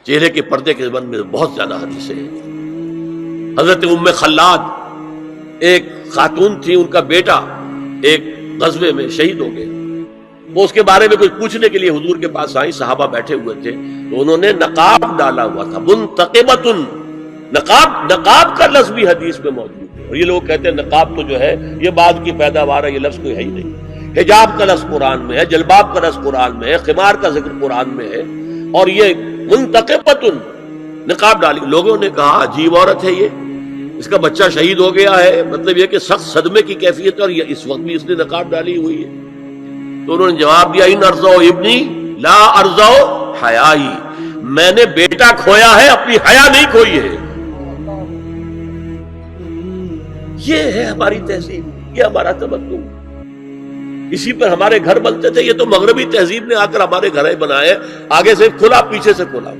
چہرے کے پردے کے بارے میں بہت زیادہ حدیثیں ہیں۔ حضرت ام خلاد ایک خاتون تھی، ان کا بیٹا ایک غزوے میں شہید ہو گیا، وہ اس کے بارے میں کچھ پوچھنے کے لیے حضور کے پاس آئی، صحابہ بیٹھے ہوئے تھے، تو انہوں نے نقاب ڈالا ہوا تھا، منتقبۃ، نقاب کا لفظ بھی حدیث میں موجود ہے، اور یہ لوگ کہتے ہیں نقاب تو جو ہے یہ بعد کی پیداوار ہے، یہ لفظ کوئی ہے ہی نہیں۔ حجاب کا لفظ قرآن میں ہے، جلباب کا لفظ قرآن میں ہے، خمار کا ذکر قرآن میں ہے، اور یہ منتقبۃ نقاب ڈالی۔ لوگوں نے کہا عجیب عورت ہے یہ، اس کا بچہ شہید ہو گیا ہے، مطلب یہ کہ سخت صدمے کی کیفیت ہے، اور یہ اس وقت بھی اس نے نقاب ڈالی ہوئی ہے۔ تو انہوں نے جواب دیا ان ارزو ابنی لا ارزو حیائی، میں نے بیٹا کھویا ہے، اپنی حیا نہیں کھوئی ہے۔ یہ ہے ہماری تہذیب، یہ ہمارا تمدن، اسی پر ہمارے گھر بنتے تھے۔ یہ تو مغربی تہذیب نے آ کر ہمارے گھر بنائے، آگے سے کھلا پیچھے سے کھلا۔